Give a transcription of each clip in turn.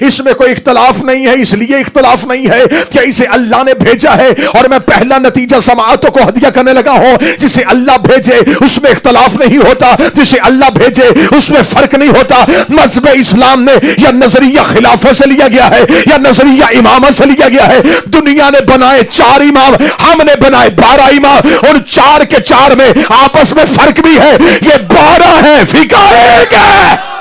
इसमें कोई इख्तलाफ नहीं है। इसलिए इख्तलाफ नहीं है कि इसे अल्लाह ने भेजा है और मैं पहला नतीजा समाअतों को हदिया करने लगा हूं। जिसे अल्लाह भेजे उसमें इख्तलाफ नहीं होता, जिसे अल्लाह भेजे उसमें फर्क नहीं होता। मज़हब इस्लाम ने या नजरिया खिलाफत से लिया गया है या नजरिया इमामत से लिया गया है। दुनिया ने बनाए 4 इमाम, हमने बनाए 12 इमाम। और 4 के 4 में आपस में फर्क भी है। ये 12 है, फिका एक है।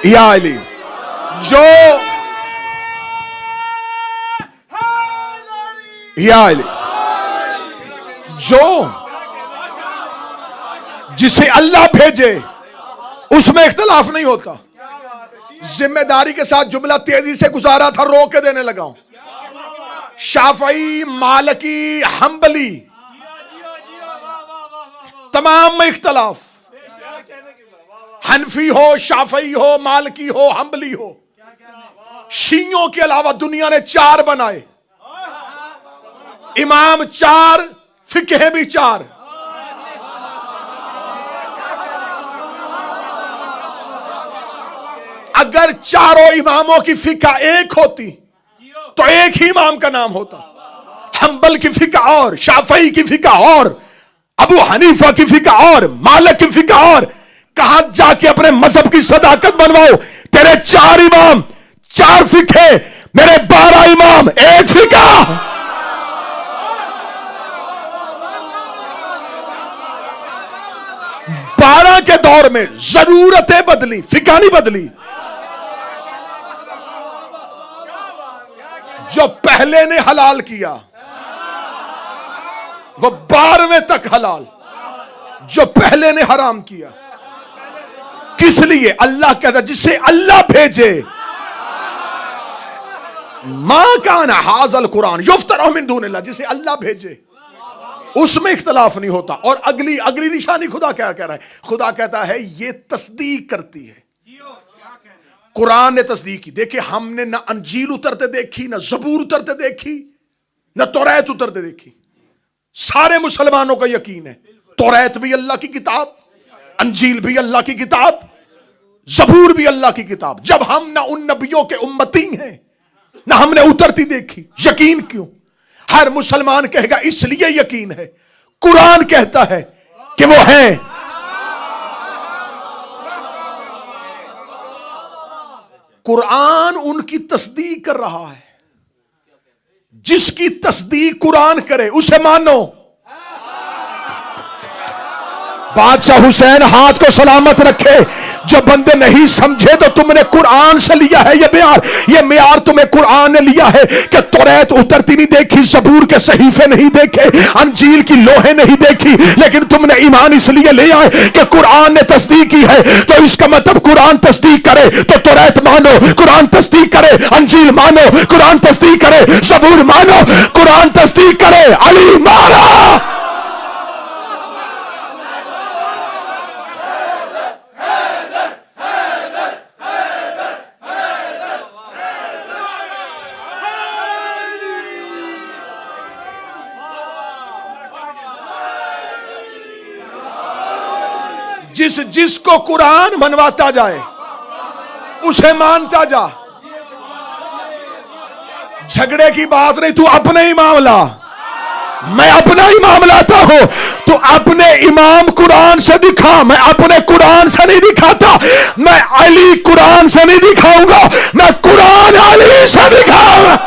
या अली जो या अली जो जिसे अल्लाह भेजे उसमें इख्तलाफ नहीं होता। जिम्मेदारी के साथ जुमला तेजी से गुजारा था, रोक के देने लगा हूं। शाफई, मालिकी, हम्बली तमाम में इख्तलाफ। हनफी हो, शाफई हो, मालिकी हो, हम्बली हो। शियों के अलावा दुनिया ने 4 बनाए, इमाम 4, फिक्ह भी 4। अगर चारों इमामों की फिका एक होती तो एक ही इमाम का नाम होता। हम्बल की फिका और, शाफई की फिका और, अबू हनीफा की फिका और, मालिक की फिका और। कहां जाके अपने मजहब की सदाकत बनवाओ। तेरे 4 इमाम, 4 फिके, मेरे 12 इमाम, 1 फिका। बारह के दौर में जरूरतें बदली, फिका नहीं बदली। जो पहले ने हलाल किया वो 12वें तक हलाल, जो पहले ने हराम किया। किस लिए? अल्लाह कहता जिसे अल्लाह भेजे। मां काना हाज़ल कुरान युफ्तरा मिन दूनिल्लाह, जिसे अल्लाह भेजे उसमें इख्तलाफ नहीं होता। और अगली निशानी खुदा क्या कह रहा है? खुदा कहता है ये तस्दीक करती है। कुरान ने तस्दीक की। देखिए, हमने ना अंजील उतरते देखी, ना जबूर उतरते देखी, ना तौरात उतरते देखी। सारे मुसलमानों का यकीन है तौरात भी अल्लाह की किताब, अंजील भी अल्लाह की किताब, जबूर भी अल्लाह की किताब। जब हम ना उन नबियों के उम्मती हैं ना हमने उतरती देखी, यकीन क्यों? हर मुसलमान कहेगा इसलिए यकीन है, कुरान कहता है कि वो है। कुरान उनकी तस्दीक कर रहा है। जिसकी तस्दीक कुरान करे उसे मानो। बादशाह हुसैन हाथ को सलामत रखे। जो बंदे नहीं समझे तो तुमने कुरान से लिया है ये मियार तुम्हें कुरान ने लिया है कि तौरात उतरती नहीं देखी, जबूर के सहीफे नहीं देखे, अंजील की लोहे नहीं देखी, लेकिन तुमने ईमान इसलिए ले आए कि कुरान ने तस्दीक की है। तो इसका मतलब कुरान तस्दीक करे तो तौरात मानो, कुरान तस्दीक करे अंजील मानो, कुरान तस्दीक करे जबूर मानो, कुरान तस्दीक करे अली मारा। जिसको कुरान मनवाता जाए उसे मानता जा। झगड़े की बात नहीं, तू अपने ही मामला, मैं अपना ही मामला लाता हूं। तू अपने इमाम कुरान से दिखा, मैं अपने कुरान से नहीं दिखाता। मैं अली कुरान से नहीं दिखाऊंगा, मैं कुरान अली से दिखाऊंगा।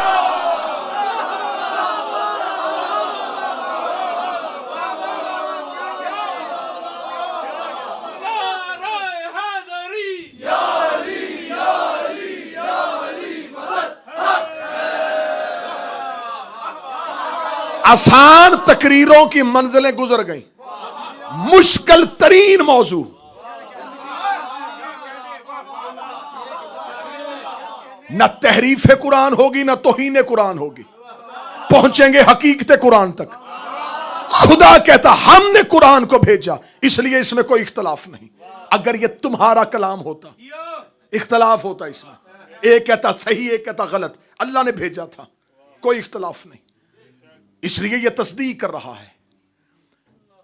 आसान तकरीरों की मंजिलें गुजर गई, मुश्किल तरीन मौजू न तहरीफ कुरान होगी न तौहीन कुरान होगी, पहुंचेंगे हकीकत कुरान तक। खुदा कहता हमने कुरान को भेजा, इसलिए इसमें कोई इख्तलाफ नहीं। अगर ये तुम्हारा कलाम होता इख्तलाफ होता इसमें। एक कहता सही, एक कहता गलत। अल्लाह ने भेजा था, कोई इख्तलाफ नहीं। इसलिए यह तस्दीक कर रहा है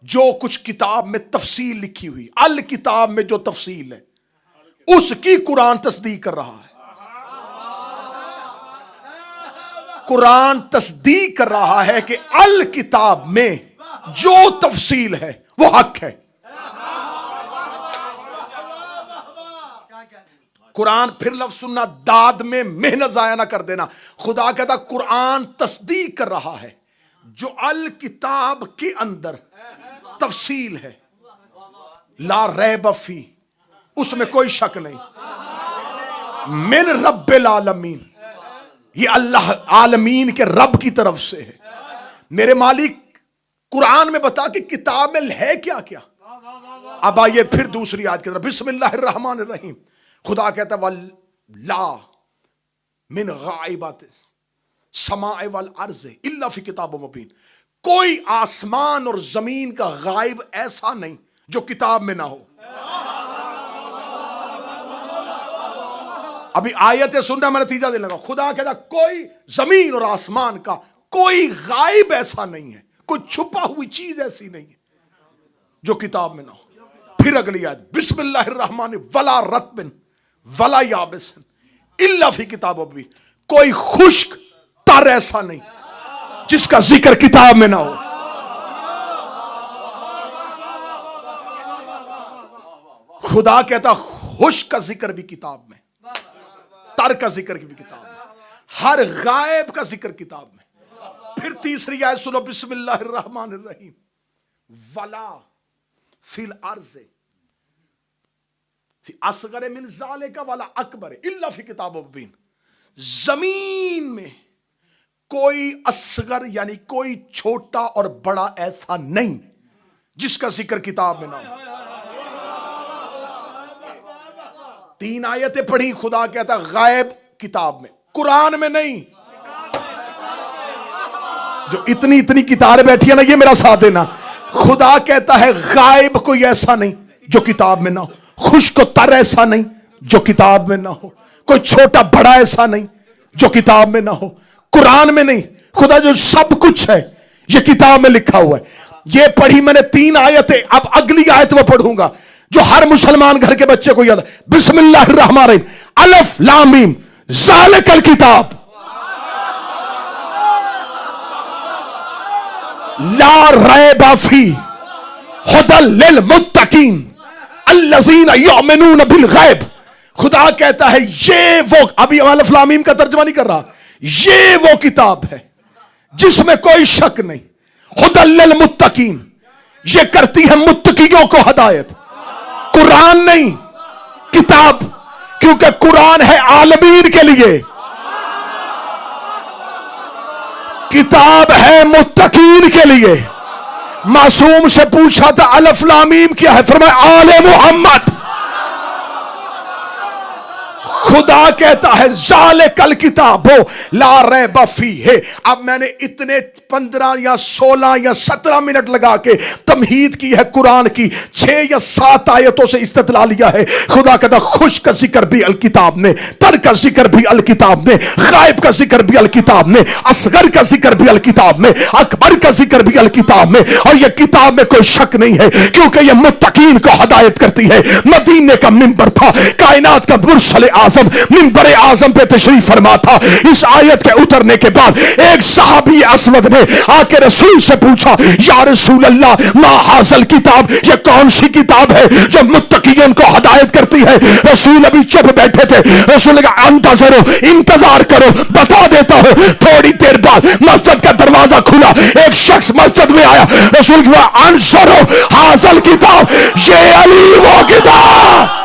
जो कुछ किताब में तफसील लिखी हुई, अल किताब में जो तफसील है उसकी कुरान तस्दीक कर रहा है। कुरान तस्दीक कर रहा है कि अल किताब में जो तफसील है वो हक है। कुरान, फिर लफ्ज सुनना, दाद में मेहनत जाया ना कर देना। खुदा कहता कुरान तस्दीक कर रहा है जो अल किताब के अंदर तफसील है, ला रैब फी, उसमें कोई शक नहीं। मिन रब्बिल आलमीन, ये अल्लाह आलमीन के रब की तरफ से है। मेरे मालिक कुरान में बता कि किताब में है क्या क्या। अब आइए फिर दूसरी आयत की तरफ, बिस्मिल्लाहिर्रहमानिर्रहीम। खुदा कहता वल्ला मिन गाइबात समाए वल अर्ज़ इल्ला फी किताब मुबीन, कोई आसमान और जमीन का गायब ऐसा नहीं जो किताब में ना हो। अभी आयतें सुनना, मैं नतीजा देने लगा। खुदा कहता कोई जमीन और आसमान का कोई गायब ऐसा नहीं है, कोई छुपा हुई चीज ऐसी नहीं है जो किताब में ना हो। फिर अगली आयत, बिस्मिल्लाहिर्रहमान वला रत्बिन वला याबिसिन इल्ला फी किताब मुबीन, कोई खुश्क तर ऐसा नहीं जिसका जिक्र किताब में ना हो। खुदा कहता खुश्क का जिक्र भी किताब में, तर का जिक्र भी किताब में, हर गायब का जिक्र किताब में। फिर तीसरी आयत सुनो, बिस्मिल्लाहिर्रहमानिर्रहीम वला फिल अर्ज़ फी असगर मिन ज़ालिका वला अकबर इल्ला फी किताब मुबीन, जमीन में कोई असगर यानी कोई छोटा और बड़ा ऐसा नहीं जिसका जिक्र किताब में ना हो। तीन आयतें पढ़ी, खुदा कहता गायब किताब में, कुरान में नहीं। जो इतनी इतनी किताबें बैठी है ना, ये मेरा साथ देना। खुदा कहता है गायब कोई ऐसा नहीं जो किताब में ना हो, खुश्क तर ऐसा नहीं जो किताब में ना हो, कोई छोटा बड़ा ऐसा नहीं जो किताब में ना हो, कुरान में नहीं। खुदा जो सब कुछ है ये किताब में लिखा हुआ है। ये पढ़ी मैंने तीन आयतें, अब अगली आयत में पढ़ूंगा जो हर मुसलमान घर के बच्चे को याद है। बिस्मिल्लाहिर्रहमानिर्रहीम अलिफ लाम मीम ज़ालिकल किताब ला रैब फी हुदल लिल मुत्तकीन अल्लज़ीना युमिनून बिल गैब। खुदा कहता है ये वो, अभी अलिफ लाम मीम का तर्जुमा नहीं कर रहा, ये वो किताब है जिसमें कोई शक नहीं। हुदल लिल मुत्तकीन, ये करती है मुत्तकियों को हदायत। कुरान नहीं, किताब, क्योंकि कुरान है आलमीन के लिए, किताब है मुत्तकीन के लिए। मासूम से पूछा था अलिफ लाम मीम क्या है, फरमाया आले मोहम्मद। खुदा कहता है ज़ालिकल किताबो ला रैब फीह। अब मैंने इतने 15 या 16 या 17 मिनट लगा के तमहीद की है कुरान की, 6 या 7 आयतों से इस्तिदलाल लिया है। खुदा कहता खुश का जिक्र भी अल किताब में, तर का जिक्र भी अल किताब में, गायब का जिक्र भी अल किताब में, असगर का जिक्र भी अल किताब में, अकबर का जिक्र भी अल किताब में। और यह किताब में कोई शक नहीं है क्योंकि यह मुत्तकीन को हदायत करती है। मदीने का मिंबर था, कायनात का मुरसल आज़म मिंबर आज़म पे तशरीफ फरमा था। इस आयत के उतरने के बाद एक सहाबी असवद ने आके रसूल से पूछा, या रसूल अल्लाह मा हाज़ल किताब, ये कौन सी किताब है जो मुत्तकीन को हदायत करती है। रसूल अभी चुप बैठे थे। रसूल ने कहा अंतज़रो, इंतजार करो, बता देता हूं। थोड़ी देर बाद मस्जिद का दरवाजा खुला, एक शख्स मस्जिद में आया। रसूल की अंसरो हाज़ल किताब, ये अली वो किताब।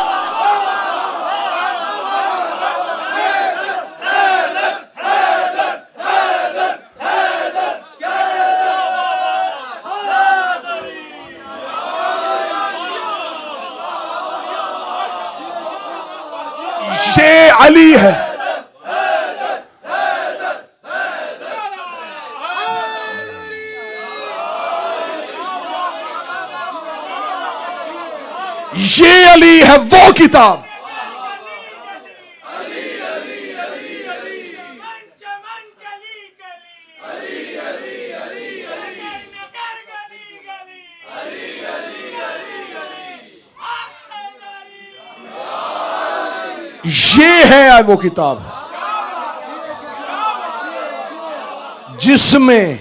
ये अली है। ये अली है वो किताब। ये है वो किताब जिसमें,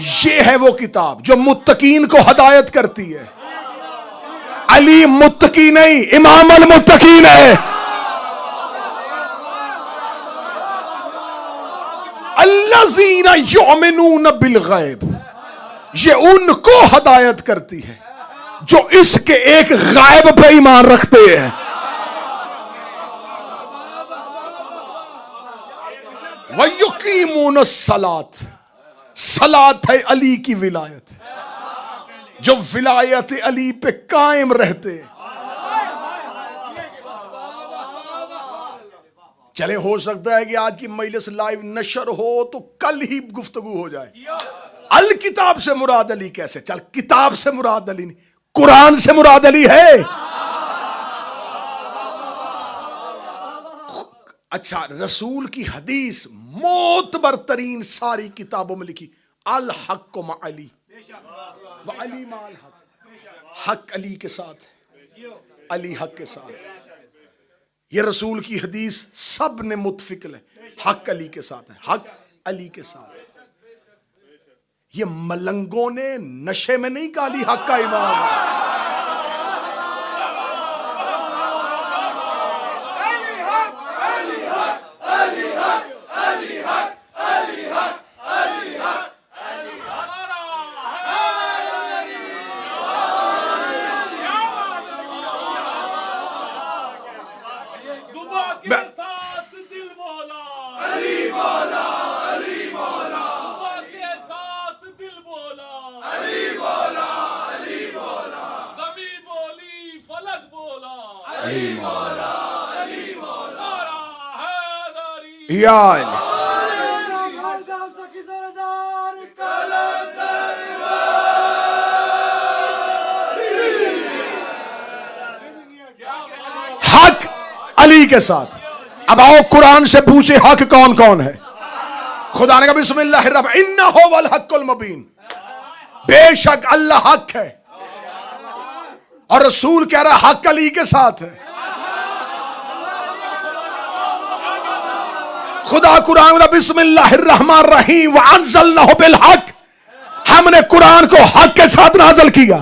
ये है वो किताब जो मुत्तकीन को हदायत करती है। अली मुत्तकी नहीं, इमाम अल मुत्तकीन है। अल्लज़ीना युमिनून बिल गैब, ये उनको हदायत करती है जो इसके एक गायब पे ईमान रखते हैं। वयुकीमून सलात, सलात है अली की विलायत, जो विलायत अली पे कायम रहते हैं। चले, हो सकता है कि आज की मजलिस लाइव नशर हो तो कल ही गुफ्तगू हो जाए। अल किताब से मुराद अली कैसे? चल, किताब से मुराद अली नहीं, कुरान से मुराद अली है। अच्छा, रसूल की हदीस मोतबर तरीन सारी किताबों में लिखी, अल हक मा अली, अली माल हक, हक अली के साथ, अली हक के साथ। ये रसूल की हदीस सब ने मुत्फिक है, हक अली के साथ है, हक अली के साथ। ये मलंगों ने नशे में नहीं कहा अली हक का इमाम है। हक अली के साथ। अब आओ कुरान से पूछे हक कौन कौन है। खुदा ने कहा बिस्मिल्लाहिर्रहमान इन्नहु वल हक्कुल मुबीन, बेशक अल्लाह हक है। और रसूल कह रहा हक अली के साथ है। खुदा कुरान में बिस्मिल्लाहिर्रहमानिर्रहीम व अंज़लनाहु बिल हक, हमने कुरान को हक के साथ नाज़िल किया।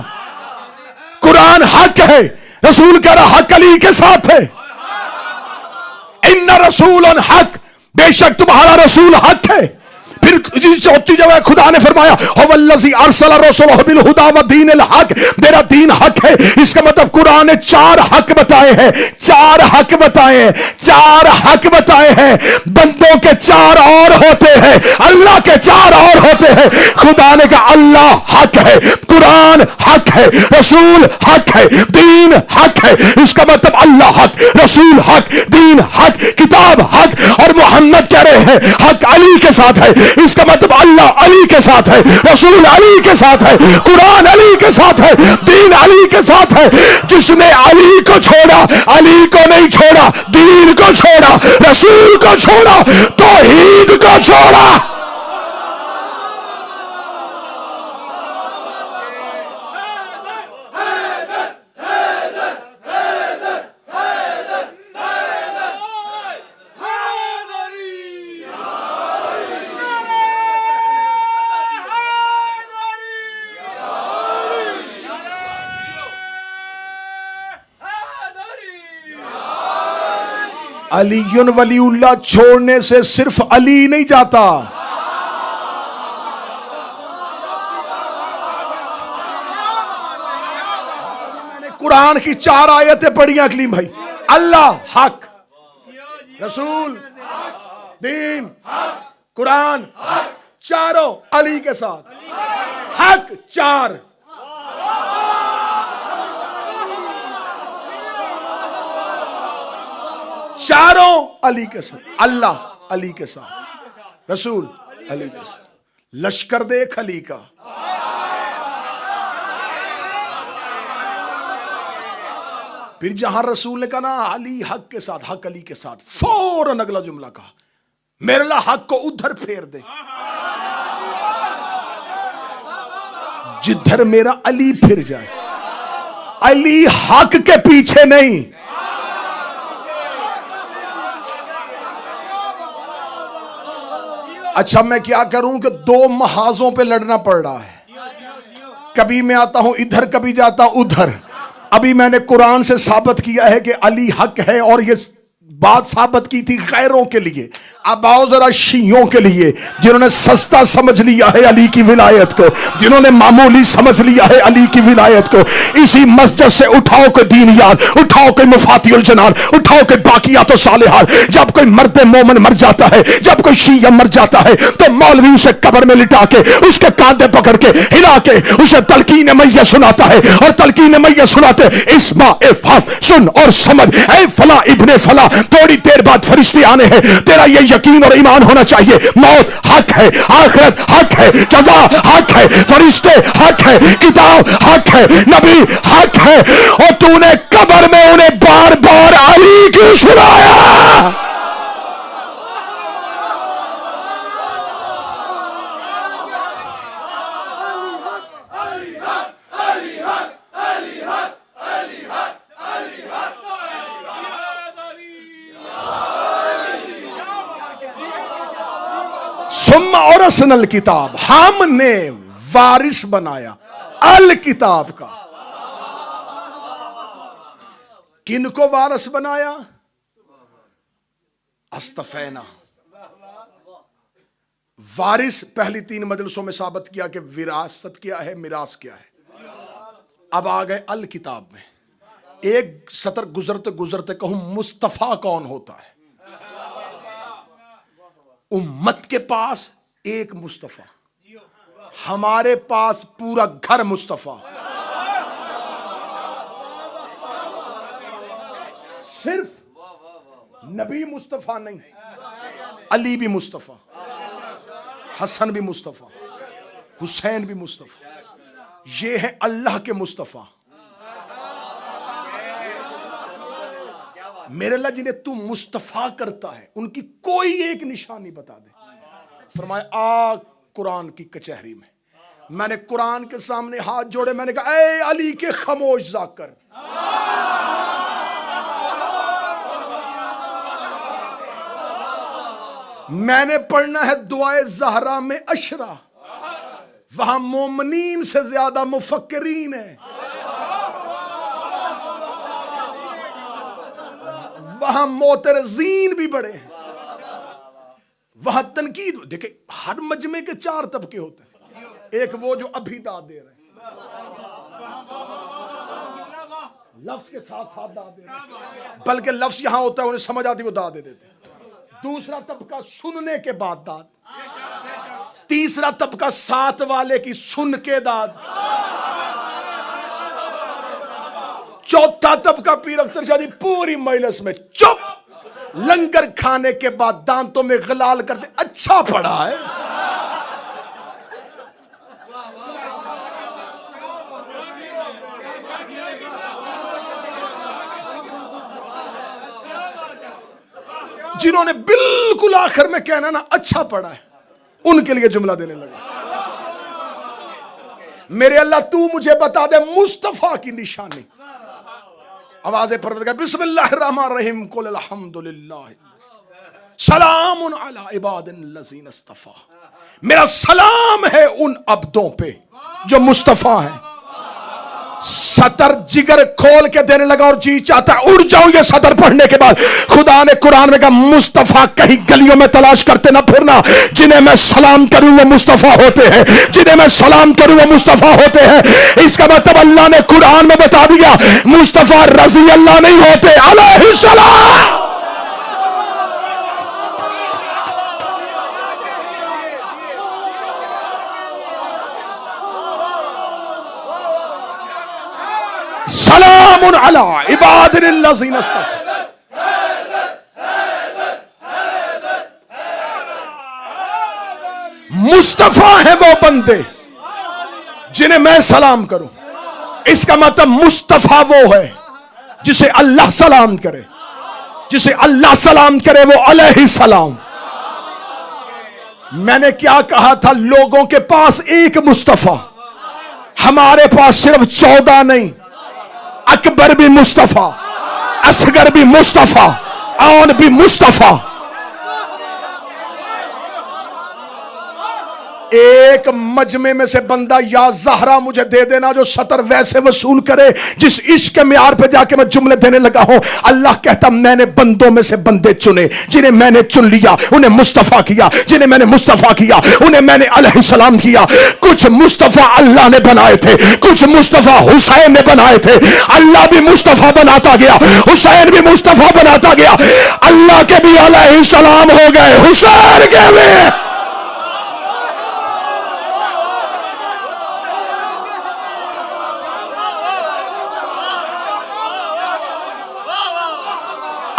कुरान हक है, रसूल कह रहा हक अली के साथ है। इन्ना रसूलन हक, बेशक तुम्हारा रसूल हक है। फिर चौथी जगह खुदा ने फरमाया हुवल्लज़ी अरसल रसूलहु बिल हुदा व दीनिल हक, मेरा दीन हक है। इसका मतलब कुरान ने चार हक बताए हैं, चार हक बताए हैं, चार हक बताए हैं। बंदों के चार और होते हैं, अल्लाह के चार और होते हैं। खुदा ने कहा अल्लाह हक है, कुरान हक है, रसूल हक है, दीन हक है। इसका मतलब अल्लाह हक, रसूल हक, दीन हक, किताब हक। और मोहम्मद कह रहे हैं हक अली के साथ है। इसका मतलब अल्लाह अली के साथ है, रसूल अली के साथ है, कुरान अली के साथ है, दीन अली के साथ है। जिसने अली को छोड़ा, अली को नहीं छोड़ा, दीन को छोड़ा, रसूल को छोड़ा, तौहीद को छोड़ा। अलीयुन वलीउल्लाह छोड़ने से सिर्फ अली नहीं जाता। मैंने कुरान की चार आयतें पढ़ी अकलीम भाई। अल्लाह हक, रसूल दीन कुरान, चारों अली के साथ। हक चार, चारों अली के साथ। अल्लाह अली के साथ, रसूल अली के साथ। लश्कर देख अली का। फिर जहां रसूल ने कहा ना अली हक के साथ, हक अली के साथ, फौरन अगला जुमला कहा मेरे ला हक को उधर फेर दे जिधर मेरा अली फिर जाए। अली हक के पीछे नहीं, अच्छा मैं क्या करूं कि दो महाजों पे लड़ना पड़ रहा है, कभी मैं आता हूं इधर कभी जाता हूं उधर। अभी मैंने कुरान से साबित किया है कि अली हक है, और ये बात साबित की थी गैरों के लिए। अब आओ जरा शियों के लिए, जिन्होंने सस्ता समझ लिया है अली की विलायत को, जिन्होंने मामूली समझ लिया है अली की विलायत को। इसी मस्जिद से उठाओ के दीन याद, उठाओ के मुफातिउल जनान, उठाओ के बाकियात सालिहात। जब कोई मर्द मोमन मर जाता है, जब कोई शिया मर जाता है, तो मौलवी उसे कब्र में लिटा के उसके कांधे पकड़ के हिला के उसे तलकीन मैया सुनाता है, और तलकीन मैया सुनाते इस्मा ए फाम, सुन और समझ ए फला इब्ने फला, थोड़ी देर बाद फरिश्ते आने हैं। तेरा ये यकीन और ईमान होना चाहिए, मौत हक है, आखिरत हक है, जज़ा हक है, फरिश्ते हक है, किताब हक है, नबी हक है। और तूने कब्र में उन्हें बार बार अली क्यों सुनाया? सुम्मा और असनल किताब, हमने वारिस बनाया अल किताब का। किनको वारिस बनाया? अस्तफैना। वारिस पहली 3 मजलिसों में साबित किया कि विरासत क्या है, मिरास क्या है। अब आ गए अल किताब में। एक सतर गुजरते गुजरते कहूं मुस्तफा कौन होता है? उम्मत के पास एक मुस्तफा, हमारे पास पूरा घर मुस्तफा। सिर्फ नबी मुस्तफा नहीं, अली भी मुस्तफा, हसन भी मुस्तफा, हुसैन भी मुस्तफा। ये है अल्लाह के मुस्तफा। मेरे अल्लाह जिन्हें तू मुस्तफा करता है उनकी कोई एक निशानी बता दे। फरमाया आ कुरान की कचहरी में। मैंने कुरान के सामने हाथ जोड़े, मैंने कहा ए अली के खामोश जाकर, मैंने पढ़ना है दुआए ज़हरा में अशरा, वहां मोमनीन से ज्यादा मुफक्किरीन है, वहां मोतरजीन भी बड़े हैं, वहां तनकीद। देखे हर मजमे के 4 तबके होते हैं। एक वो जो अभी दाद दे रहे हैं, लफ्ज के साथ साथ दाद दे रहे हैं, बल्कि लफ्ज यहां होता है उन्हें समझ आती वो दाद दे देते हैं। दूसरा तबका सुनने के बाद दाद, तीसरा तबका साथ वाले की सुन के दाद, चौथा तबका पीर अख्तर शाह जी पूरी मजलिस में चुप, लंगर खाने के बाद दांतों में गलाल करते अच्छा पड़ा है। जिन्होंने बिल्कुल आखिर में कहना ना अच्छा पड़ा है, उनके लिए जुमला देने लगा। मेरे अल्लाह तू मुझे बता दे मुस्तफा की निशानी। आवाज़ें परवरदिगार, बिस्मिल्लाहिर्रहमानिर्रहीम, कुल अल्हम्दुलिल्लाह, सलामुन अला इबादिल्लज़ीना इस्तफ़ा। मेरा सलाम है उन अब्दों पे जो मुस्तफा हैं। सतर जिगर खोल के देने लगा और जी चाहता है उड़ जाऊं ये सतर पढ़ने के बाद। खुदा ने कुरान में कहा मुस्तफा कहीं गलियों में तलाश करते ना फिरना, जिन्हें मैं सलाम करूं वो मुस्तफा होते हैं, जिन्हें मैं सलाम करूं वो मुस्तफा होते हैं। इसका मतलब अल्लाह ने कुरान में बता दिया मुस्तफा रजी अल्लाह नहीं होते, अलैहिस्सलाम। सलामुन अला इबादिल्लज़ीना इस्तफ़ा। मुस्तफा है वो बंदे जिन्हें मैं सलाम करूं। इसका मतलब मुस्तफा वो है जिसे अल्लाह सलाम करे, जिसे अल्लाह सलाम करे वो अलैहिस्सलाम। मैंने क्या कहा था, लोगों के पास एक मुस्तफा, हमारे पास सिर्फ 14 नहीं, अकबर भी मुस्तफा, असगर भी मुस्तफा, आन भी मुस्तफा। एक मजमे में से बंदा या ज़हरा मुझे दे देना जो सतर वैसे वसूल करे जिस इश्क के म्यार पे जाके मैं जुमले देने लगा हूं। अल्लाह कहता मैंने बंदों में से बंदे चुने, जिन्हें मैंने चुन लिया उन्हें मुस्तफा किया, जिन्हें मैंने मुस्तफा किया उन्हें मैंने अलैहिस्सलाम किया। कुछ मुस्तफा अल्लाह ने बनाए थे, कुछ मुस्तफा हुसैन ने बनाए थे। अल्लाह भी मुस्तफा बनाता गया, हुसैन भी मुस्तफा बनाता गया। अल्लाह के भी अलैहिस्सलाम हो गए, हुसैन के भी।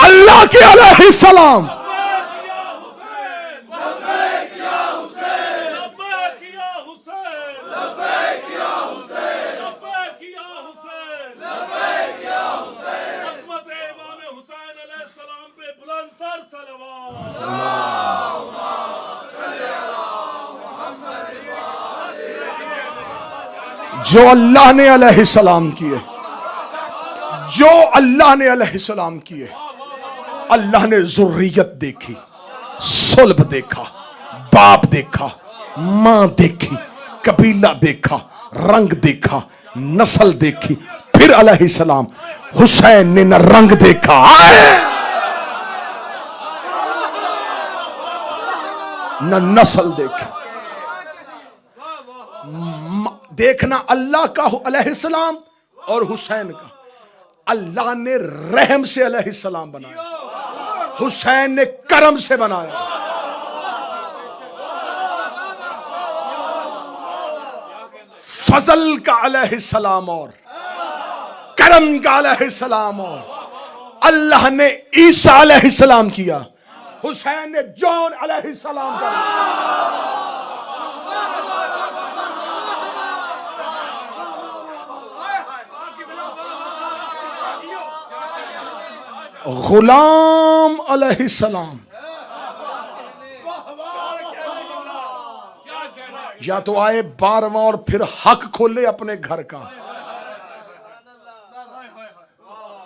अल्लाह के अलैहिस्सलाम जो अल्लाह ने अलैहिस्सलाम किए, जो अल्लाह ने अलैहिस्सलाम किए। अल्लाह ने ज़ुर्रियत देखी, सुल्ब देखा, बाप देखा, मां देखी, कबीला देखा, रंग देखा, नस्ल देखी। फिर अलैहिस्सलाम हुसैन ने न रंग देखा न नस्ल देखी। देखना अल्लाह का अलैहिस्सलाम और हुसैन का। अल्लाह ने रहम से अलैहिस्सलाम बनाया, हुसैन ने करम से बनाया। फजल का अलैहिस्सलाम और करम का अलैहिस्सलाम और अल्लाह ने ईसा अलैहिस्सलाम किया, हुसैन ने जॉन अलैहिस्सलाम का। गुलाम अलैहिस्सलाम या तो आए 12वां और फिर हक खोले अपने घर का।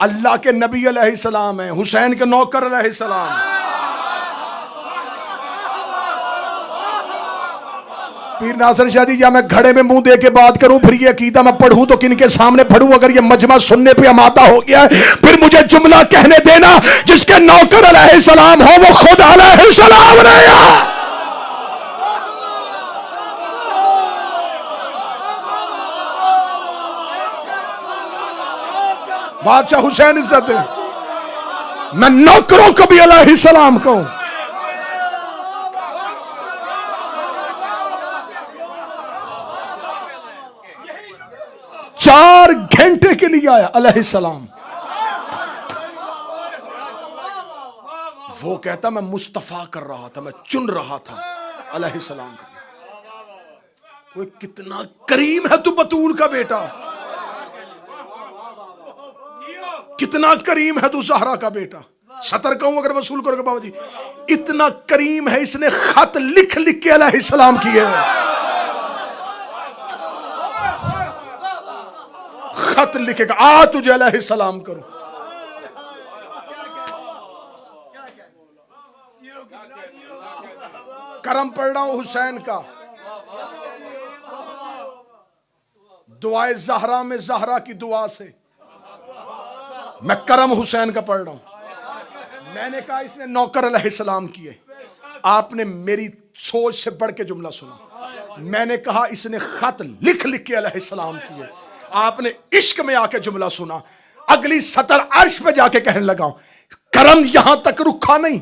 अल्लाह के नबी अलैहिस्सलाम है, हुसैन के नौकर अलैहिस्सलाम। पीर नासिर शाह जी, या मैं घड़े में मुंह दे के बात करूं, फिर ये अकीदा मैं पढ़ूं तो किन के सामने पढ़ूं? अगर ये मजमा सुनने पे अमादा हो गया है, फिर मुझे जुमला कहने देना, जिसके नौकर अलैहिस्सलाम हो वो खुद अलैहिस्सलाम नहीं है। बादशाह हुसैन इज्जत है, मैं नौकरों को भी अलैहिस्सलाम कहूं। 4 घंटे के लिए आया अलैहिस्सलाम। वो कहता मैं मुस्तफा कर रहा था, मैं चुन रहा था अलैहिस्सलाम का। वो कितना करीम है तू बतूल का बेटा, कितना करीम है तू ज़हरा का बेटा। सतर कहूं अगर वसूल करोगे बाबा जी, इतना करीम है, इसने खत लिख लिख के अलैहिस्सलाम किए, खत लिखेगा आ तुझे अलैहिस्सलाम करूं। करम पढ़ रहा हूं हुसैन का, दुआए ज़हरा में ज़हरा की दुआ से मैं करम हुसैन का पढ़ रहा हूं। मैंने कहा इसने नौकर अलैहिस्सलाम किए, आपने मेरी सोच से बढ़ के जुमला सुना। मैंने कहा इसने खत लिख लिख के अलैहिस्सलाम किए, आपने इश्क में आके जुमला सुना। अगली सतर अर्श पे जाके कहने लगा करम यहां तक रुका नहीं,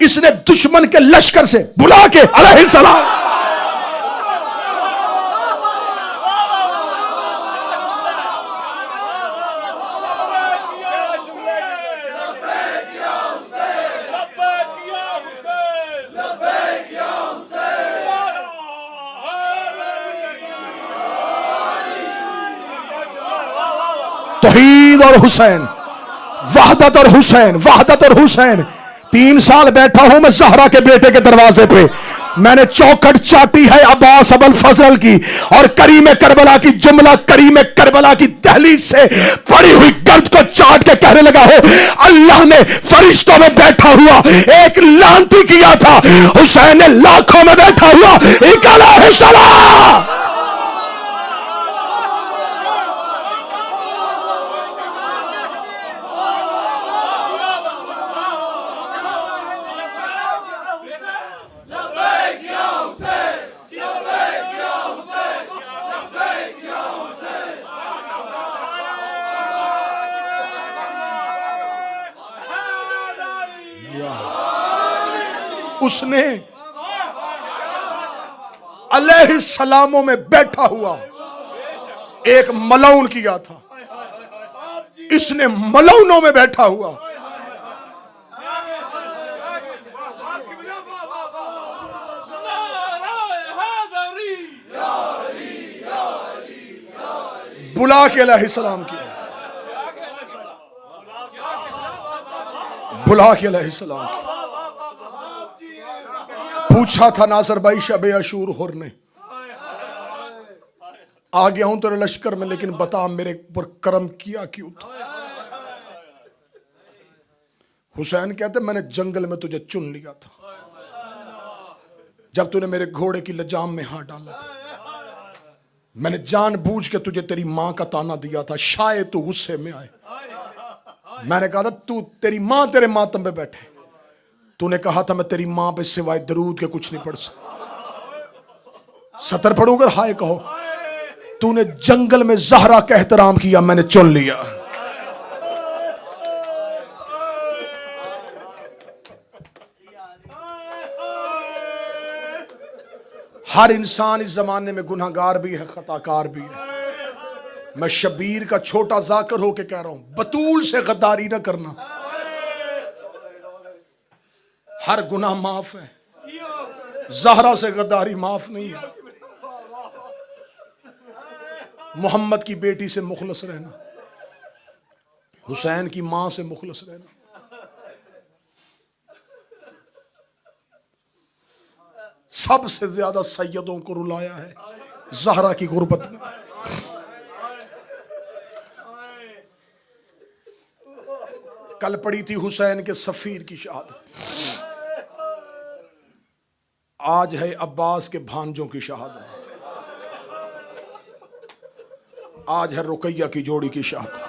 इसने दुश्मन के लश्कर से बुला के अलैहिस्सलाम। तौहीद और हुसैन, वहदत और हुसैन, वहदत और हुसैन। 3 साल बैठा हूं मैं ज़हरा के बेटे के दरवाजे पे, मैंने चौखट चाटी है अब्बास अबुल फजल की और करीम करबला की जुमला करीम करबला की दहलीज से पड़ी हुई गर्द को चाट के कहने लगा हो अल्लाह ने फरिश्तों में बैठा हुआ एक लांती किया था, हुसैन ने लाखों में बैठा हुआ एक अलैहिस्सलाम उसने अलैहिस्सलामों में बैठा हुआ एक मलौन किया था, इसने मलौनों में बैठा हुआ बुला के अलैहिस्सलाम किया, बुला के अलैहिस्सलाम किया। पूछा था नासर भाई शबे अशूर हुर ने, आ गया हूं तेरे लश्कर में, लेकिन बता मेरे पर कर्म किया क्यों था। हुसैन कहते मैंने जंगल में तुझे चुन लिया था जब तूने मेरे घोड़े की लजाम में हाथ डाला था। मैंने जानबूझ के तुझे तेरी मां का ताना दिया था, शायद तू गुस्से में आए। मैंने कहा था तू तेरी मां तेरे मातम पे बैठे, तूने कहा था मैं तेरी मां पे सिवाय दरूद के कुछ नहीं पढ़ सकता। सतर पढ़ूंगा हाय कहो। तूने जंगल में ज़हरा का एहतराम किया, मैंने चुन लिया। हर इंसान इस जमाने में गुनहगार भी है, खताकार भी है। मैं शबीर का छोटा जाकर होके कह रहा हूं, बतूल से गद्दारी ना करना। हर गुनाह माफ है, ज़हरा से गद्दारी माफ नहीं है। मोहम्मद की बेटी से मुखलस रहना, हुसैन की मां से मुखलस रहना। सबसे ज्यादा सैयदों को रुलाया है ज़हरा की गुर्बत ने। कल पड़ी थी हुसैन के सफीर की शहादत, आज है अब्बास के भांजों की शहादत, आज है रुकैया की जोड़ी की शहादत,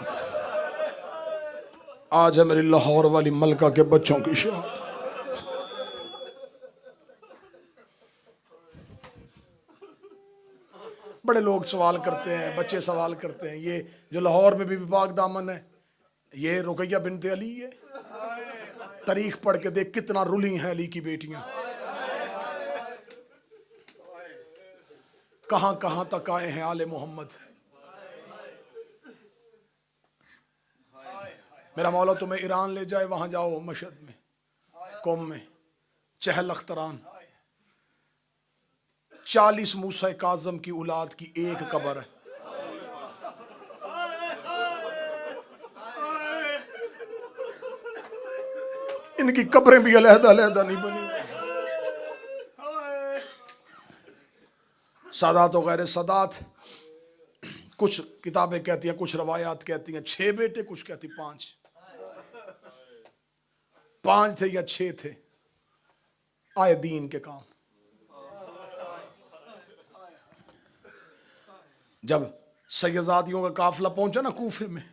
आज है मेरी लाहौर वाली मलका के बच्चों की शहादत। बड़े लोग सवाल करते हैं, बच्चे सवाल करते हैं, ये जो लाहौर में भी पाक दामन है ये रुकैया बिनते अली है। तारीख पढ़ के देख कितना रुली है अली की बेटियां, कहां कहां तक आए हैं आले मोहम्मद। मेरा मौला तुम्हें ईरान ले जाए, वहां जाओ मशहद में, कौम में, चहल अख्तरान, 40 मूसा काज़म की औलाद की एक कब्र है। इनकी कब्रें भी अलहदा अलहदा नहीं बनी। सादात और गैर सादात, कुछ किताबें कहती हैं, कुछ रवायात कहती हैं 6 बेटे, कुछ कहती 5 थे या 6 थे, आए दीन के काम। जब सैयदादियों का काफिला पहुंचा ना कूफे में,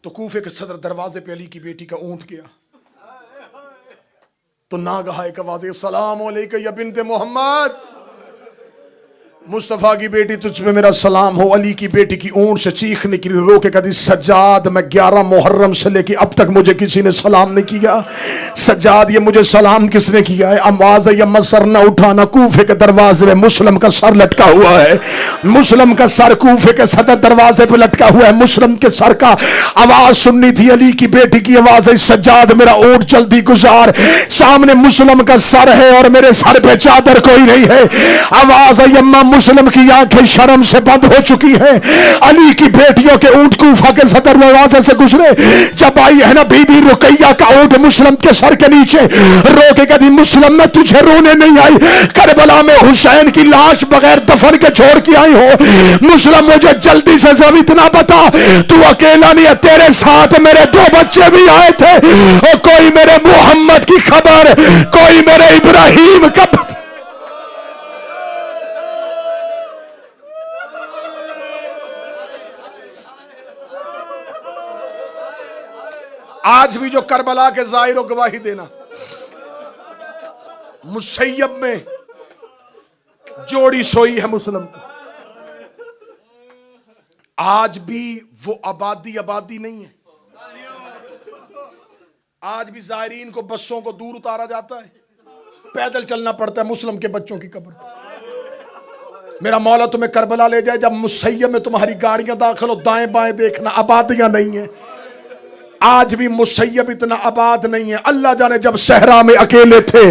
तो कूफे के सदर दरवाजे पे अली की बेटी का ऊंट गया, तो नागहा एक आवाज़, सलाम अलैका या बिन्ते मोहम्मद, मुस्तफ़ा की बेटी तुझ पे मेरा सलाम हो। अली की बेटी की ऊंट से चीख निकली, रो के कदी सज्जाद मैं 11 मुहर्रम से लेके अब तक मुझे किसी ने सलाम नहीं किया। सज्जाद ये मुझे सलाम किसने किया है? आवाज़ या सर न उठाना, कूफे के दरवाजे में मुस्लिम का सर लटका हुआ है, मुस्लिम का सर कूफे के सदर दरवाजे पे लटका हुआ है। मुस्लिम के सर का आवाज सुननी थी, अली की बेटी की आवाज है, सज्जाद मेरा ऊंट जल्दी गुजार, सामने मुस्लिम का सर है और मेरे सर पे चादर कोई नहीं है। आवाज है यम्मा मुस्लिम की आंखें शर्म से बंद हो चुकी है। अली की बेटियों के ऊंट कूफा के सदर दरवाजे से गुजरे, जब आई है ना बीबी रुकैया का ऊंट मुस्लिम के सर के नीचे, रो के कहती मुस्लिम मैं तुझे रोने नहीं आई, करबला में हुसैन की लाश बगैर दफन के छोड़ के आई हो। मुस्लिम मुझे जल्दी से सब इतना बता, तू अकेला नहीं है, तेरे साथ मेरे 2 बच्चे भी आए थे, और कोई मेरे मोहम्मद की खबर, कोई मेरे इब्राहिम का। आज भी जो करबला के जाहिर गवाही देना, मुसैयब में जोड़ी सोई है मुस्लिम, आज भी वो आबादी नहीं है। आज भी जायरीन को बसों को दूर उतारा जाता है, पैदल चलना पड़ता है मुस्लिम के बच्चों की कब्र पर। मेरा मौला तुम्हें करबला ले जाए, जब मुसैयब में तुम्हारी गाड़ियां दाखिल हो, दाएं बाएं देखना, आबादियां नहीं है। आज भी मुसैयब इतना आबाद नहीं है। अल्लाह जाने जब सहरा में अकेले थे,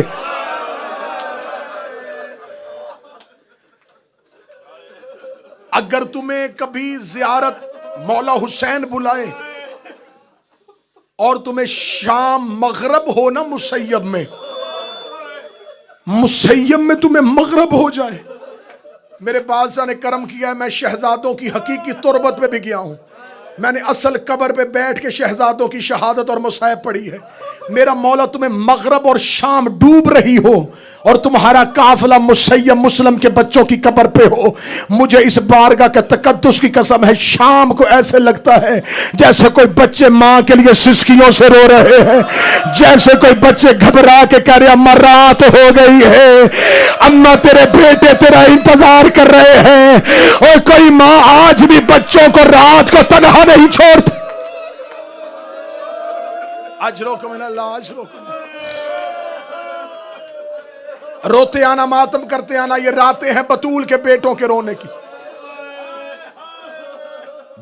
अगर तुम्हें कभी जियारत मौला हुसैन बुलाए और तुम्हें शाम मगरब हो ना, मुसैयब में तुम्हें मगरब हो जाए, मेरे बादशाह ने करम किया है, मैं शहजादों की हकीकी तुरबत पे भी गया हूं। मैंने असल कब्र पे बैठ के शहजादों की शहादत और मुसाहिब पढ़ी है। मेरा मौला तुम्हें मगरब और शाम डूब रही हो और तुम्हारा काफिला मुसैयब मुस्लिम के बच्चों की कब्र पे हो, मुझे इस बारगाह के तकद्दुस की कसम है, शाम को ऐसे लगता है जैसे कोई बच्चे मां के लिए सिसकियों से रो रहे हैं, जैसे कोई बच्चे घबरा के कह रहे अम्मा रात हो गई है, अम्मा तेरे बेटे तेरा इंतजार कर रहे हैं। और कोई मां आज भी बच्चों को रात को तन्हा नहीं छोड़ती। अजरोकुम मिनल्लाह, अजरोकुम। रोते आना, मातम करते आना, ये रातें हैं बतूल के बेटों के रोने की।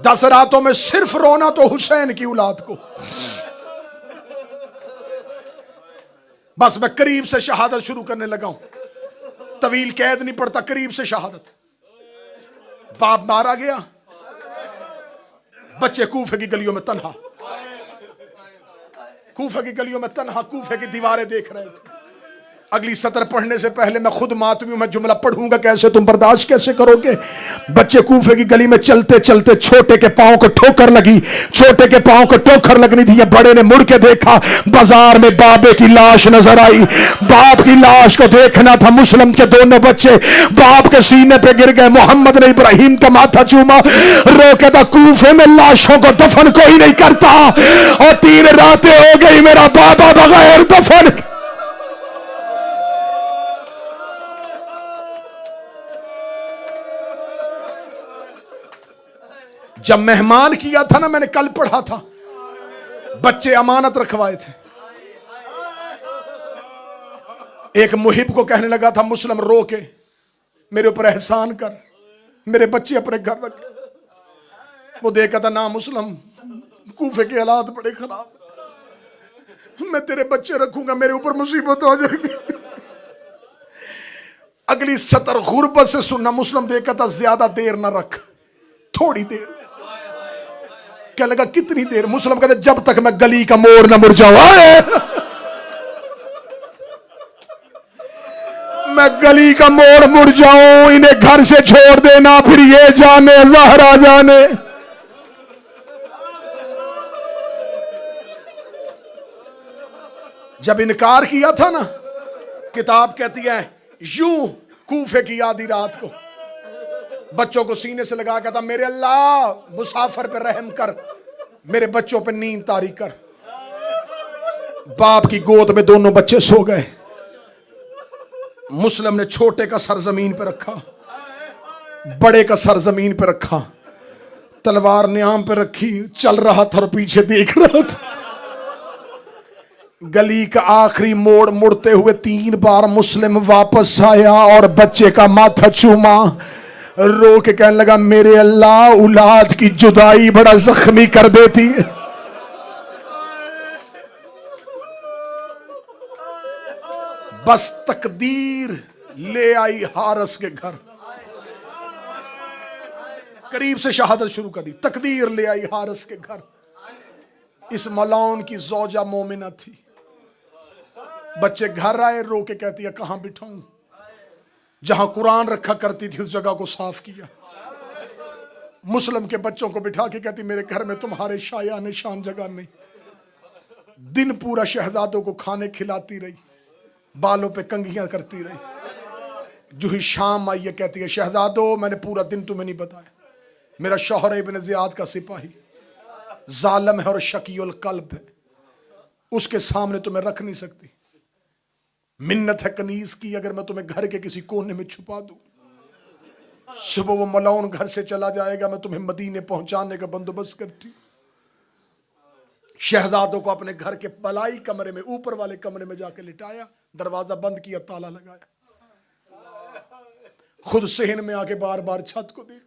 10 रातों में सिर्फ रोना तो हुसैन की औलाद को। बस मैं करीब से शहादत शुरू करने लगा हूं, तवील कैद नहीं पड़ता, करीब से शहादत। बाप मारा गया, बच्चे कूफे की गलियों में तन्हा, कूफे की गलियों में तन्हा, कूफे की दीवारें देख रहे थे। अगली सत्र पढ़ने से पहले मैं खुद मातमी हूं, मैं जुमला पढ़ूंगा कैसे, तुम बर्दाश्त कैसे करोगे। बच्चे कूफे की गली में चलते चलते छोटे के पांव को ठोकर लगी, छोटे के पांव को ठोकर लगनी थी। ये बड़े ने मुड़ के देखा, बाजार में बाबे की लाश नजर आई। बाप की लाश को देखना था। मुस्लिम के दोनों बच्चे बाप के सीने पे गिर गए। मोहम्मद ने इब्राहिम का माथा चूमा, रो के था कूफे में लाशों को दफन कोई नहीं करता, और 3 रातें हो गई मेरा बाबा बगैर दफन। जब मेहमान किया था ना, मैंने कल पढ़ा था, बच्चे अमानत रखवाए थे। एक मुहिब को कहने लगा था मुस्लिम रो के, मेरे ऊपर एहसान कर, मेरे बच्चे अपने घर रख। वो देखा था ना मुस्लिम, कूफे के हालात बड़े खराब, मैं तेरे बच्चे रखूंगा, मेरे ऊपर मुसीबत आ जाएगी। अगली सतर गुर्बत से सुनना, मुस्लिम देखा था ज्यादा देर ना रख, थोड़ी देर। क्या लगा कितनी देर? मुस्लिम कहते जब तक मैं गली का मोड़ ना मुड़ जाऊं, मैं गली का मोड़ मुड़ जाऊं, इन्हें घर से छोड़ देना, फिर ये जाने ज़हरा जाने। जब इनकार किया था ना, किताब कहती है यूं कूफे की आधी रात को बच्चों को सीने से लगा के था, मेरे अल्लाह मुसाफिर पे रहम कर, मेरे बच्चों पे नींद तारी कर। बाप की गोद में दोनों बच्चे सो गए। मुस्लिम ने छोटे का सर जमीन पे रखा, बड़े का सर जमीन पे रखा, तलवार न्याम पे रखी, चल रहा था और पीछे देख रहा था। गली का आखिरी मोड़ मुड़ते हुए 3 बार मुस्लिम वापस आया और बच्चे का माथा चूमा, रो के कहने लगा, मेरे अल्लाह औलाद की जुदाई बड़ा जख्मी कर देती है। बस तकदीर ले आई हारस के घर। करीब से शहादत शुरू कर दी। तकदीर ले आई हारस के घर। इस मलाउन की ज़ौजा मोमिना थी। बच्चे घर आए, रो के कहती है कहां बिठाऊं। जहां कुरान रखा करती थी उस जगह को साफ किया। मुस्लिम के बच्चों को बिठा के कहती मेरे घर में तुम्हारे शाया निशान जगह नहीं। दिन पूरा शहजादों को खाने खिलाती रही, बालों पे कंघियां करती रही। जो ही शाम आई है कहती है शहजादों मैंने पूरा दिन तुम्हें नहीं बताया, मेरा शौहर इब्न ज़ियाद का सिपाही जालिम है और शकीउल कल्ब है, उसके सामने तुम्हें रख नहीं सकती। मिन्नत है कनीज की अगर मैं तुम्हें घर के किसी कोने में छुपा दूं, सुबह वो मलाउन घर से चला जाएगा, मैं तुम्हें मदीने पहुंचाने का बंदोबस्त करती हूं। शहजादों को अपने घर के बलाई कमरे में, ऊपर वाले कमरे में जाके लिटाया, दरवाजा बंद किया, ताला लगाया, खुद सहन में आके बार बार छत को देखता,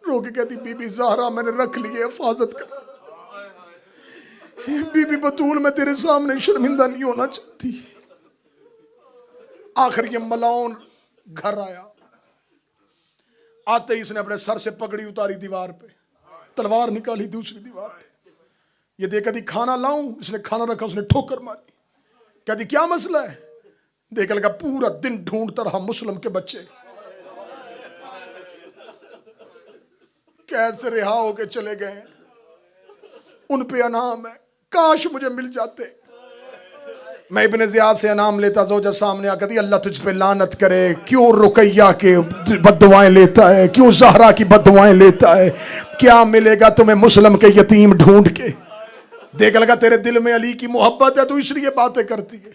रो के कहती बीबी ज़हरा मैंने रख ली है, हिफाजत कर। बीबी बतूल मैं तेरे सामने शर्मिंदा नहीं होना चाहती। आखिर ये मलाउन घर आया, आते ही इसने अपने सर से पगड़ी उतारी, दीवार पे तलवार निकाली, दूसरी दीवार पे ये देखा थी खाना लाऊं, इसने खाना रखा, उसने ठोकर मारी। कहती क्या मसला है? देख लगा पूरा दिन ढूंढता रहा मुस्लिम के बच्चे, कैद से रिहा होके चले गए, उन पे अनाम है, काश मुझे मिल जाते। मैं इब्ने ज़ियाद से अनाम लेता, जोजा सामने आकर दी अल्लाह तुझ पे लानत करे, क्यों रुकैया के बद्दुआएं लेता है, क्यों ज़हरा की बद्दुआएं लेता है, क्या मिलेगा तुम्हें मुस्लिम के यतीम ढूंढ के। देख लगा तेरे दिल में अली की मोहब्बत है, तो इसलिए बातें करती है।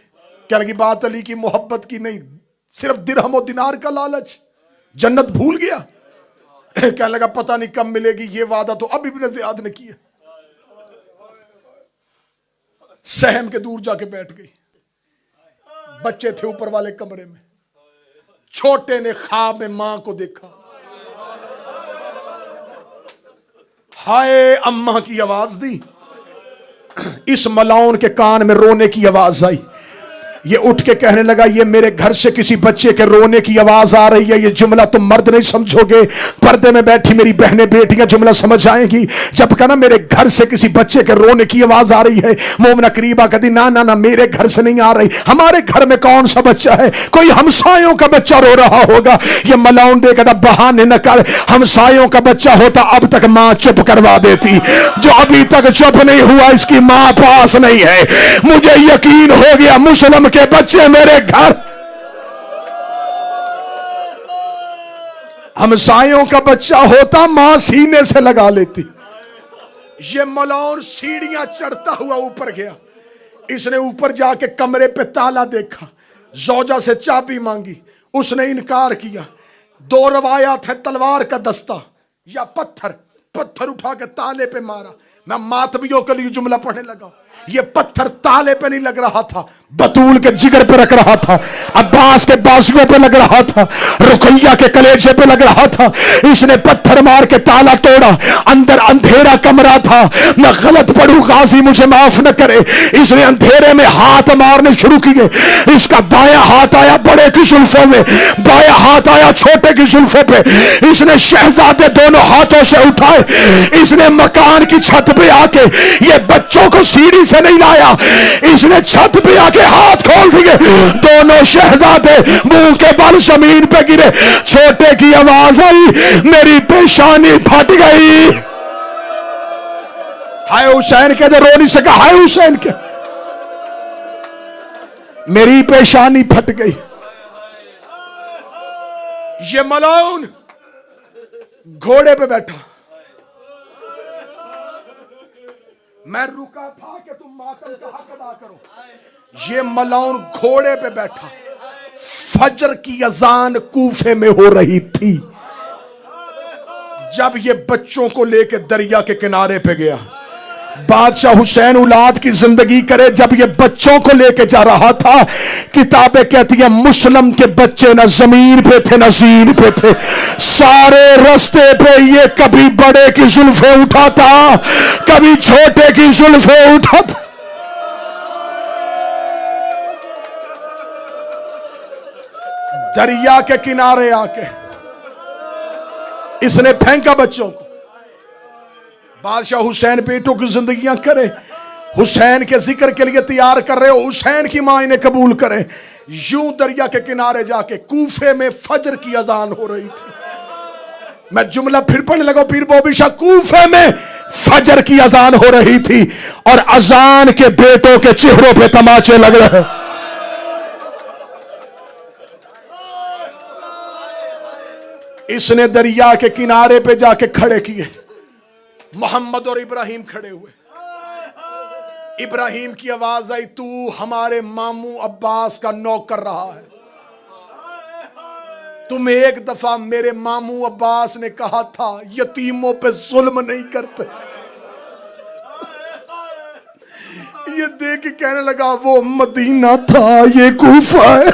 क्या लगी बात अली की मोहब्बत की नहीं, सिर्फ दिरहम और दिनार का लालच, जन्नत भूल गया। क्या लगा पता नहीं कब मिलेगी, ये वादा तो अब इब्ने ज़ियाद ने किया। सहम के दूर जाके बैठ गई, बच्चे थे ऊपर वाले कमरे में। छोटे ने ख्वाब में मां को देखा, हाय अम्मा की आवाज दी। इस मलाउन के कान में रोने की आवाज आई, ये उठ के कहने लगा ये मेरे घर से किसी बच्चे के रोने की आवाज आ रही है। ये जुमला तुम मर्द नहीं समझोगे, पर्दे में बैठी मेरी बहनें बेटियां जुमला समझ आएंगी। जब कहा ना मेरे घर से किसी बच्चे के रोने की आवाज आ रही है, मोमना करीबा कहती ना ना ना मेरे घर से नहीं आ रही, हमारे घर में कौन सा बच्चा है, कोई हमसायों का बच्चा रो रहा होगा। ये मलाउन देखा बहाने न कर, हमसायों का बच्चा होता अब तक मां चुप करवा देती। जो अभी तक चुप नहीं हुआ इसकी मां पास नहीं है। मुझे यकीन हो गया मुस्लिम के बच्चे मेरे घर, हमसायों का बच्चा होता मां सीने से लगा लेती। ये मलाउन सीढ़ियां चढ़ता हुआ ऊपर गया, इसने ऊपर जाके कमरे पे ताला देखा, जोजा से चाबी मांगी, उसने इनकार किया। दो रवायात है, तलवार का दस्ता या पत्थर, पत्थर उठा के ताले पे मारा। मैं मातमियों के लिए जुमला पढ़ने लगा, ये पत्थर ताले पे नहीं लग रहा था, बतूल के जिगर पे रख रहा था, अब्बास के बाजुओं पे लग रहा था, रुकैया के कलेजे पे लग रहा था। इसने पत्थर मार के ताला तोड़ा, अंदर अंधेरा कमरा था। मैं गलत पढ़ूं गाजी मुझे माफ न करे। इसने अंधेरे में हाथ मारने शुरू किए। इसका दायां हाथ आया बड़े की जुल्फों में, बायां हाथ आया छोटे की जुल्फों पे। इसने शहजादे दोनों हाथों से उठाए, इसने मकान की छत पे आके, ये बच्चों को सीढ़ी से नहीं लाया, इसने छत पे आके हाथ खोल दिए। दोनों शहजादे मुंह के बल जमीन पे गिरे। छोटे की आवाज आई, मेरी पेशानी फट गई। हाय हुसैन कहते रो नहीं सका, हाय हुसैन के मेरी पेशानी फट गई। ये मलाउन घोड़े पे बैठा, मैं रुका था कि तुम मातम का हक अदा करो। ये मलाउन घोड़े पे बैठा, फजर की अजान कूफे में हो रही थी। जब ये बच्चों को लेके दरिया के किनारे पे गया, बादशाह हुसैन औलाद की जिंदगी करे, जब ये बच्चों को लेके जा रहा था, किताबें कहती है मुस्लिम के बच्चे न जमीन पे थे न जीन पे थे। सारे रास्ते पे ये कभी बड़े की जुल्फे उठाता, कभी छोटे की जुल्फे उठाता। दरिया के किनारे आके इसने फेंका बच्चों को। बादशाह हुसैन बेटों की जिंदगियां करे, हुसैन के जिक्र के लिए तैयार कर रहे हो, हुसैन की मां इन्हें कबूल करे। यूं दरिया के किनारे जाके कूफे में फजर की अजान हो रही थी। मैं जुमला फिर पढ़ने लगा, पीर बोबी शाह, कूफे में फजर की अजान हो रही थी और अजान के बेटों के चेहरों पे तमाचे लग रहे। इसने दरिया के किनारे पे जाके खड़े किए, मोहम्मद और इब्राहिम खड़े हुए। इब्राहिम की आवाज आई, तू हमारे मामू अब्बास का नौकर रहा है, तुम एक दफा मेरे मामू अब्बास ने कहा था यतीमों पे जुल्म नहीं करते। ये देख के कहने लगा वो मदीना था, ये कूफा है।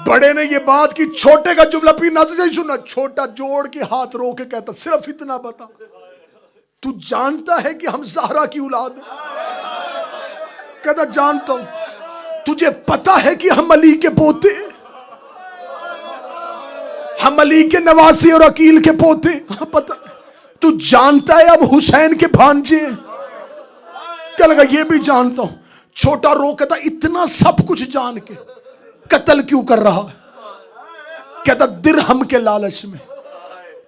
बड़े ने ये बात की, छोटे का जुमला भी ना सुना। छोटा जोड़ के हाथ रो के कहता सिर्फ इतना बता, तू जानता है कि हम ज़हरा की औलाद हैं? कहता जानता हूं। तुझे पता है कि हम अली के पोते, हम अली के नवासी और अकील के पोते? हाँ पता। तू जानता है अब हुसैन के भांजे? क्या लगा ये भी जानता हूं। छोटा रो कहता इतना सब कुछ जान के कत्ल क्यों कर रहा है? कहता दिरहम के लालच में।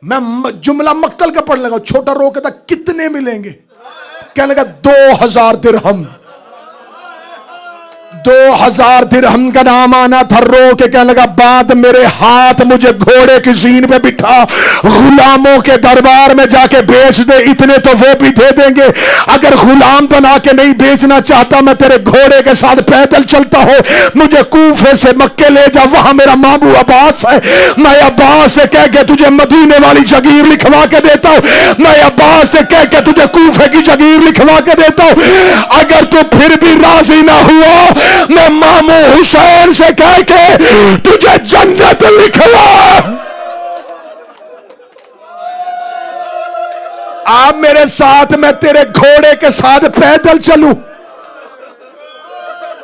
मैं जुमला मक्तल का पढ़ लगा। छोटा रो कहता कितने मिलेंगे? कहने लगा 2000 दिरहम। 2000 दिरहम का नाम आना था। रो के कहने लगा बाद मेरे हाथ मुझे घोड़े की सीन पे बिठा गुलामों के दरबार में जाके बेच दे, इतने तो वो भी दे देंगे। अगर गुलाम बना के नहीं बेचना चाहता मैं तेरे घोड़े के साथ पैदल चलता हूं। मुझे कूफे से मक्के ले जा, वहां मेरा मामू अब्बास है। मैं अब्बास से कह के तुझे मदीने वाली जगीर लिखवा के देता हूं। मैं अब्बास से कह के तुझे कूफे की जगीर लिखवा के देता हूं। अगर तू फिर भी राजी ना हुआ मैं मामू हुसैन से कह के तुझे जन्नत लिखवा। आप मेरे साथ, मैं तेरे घोड़े के साथ पैदल चलूं,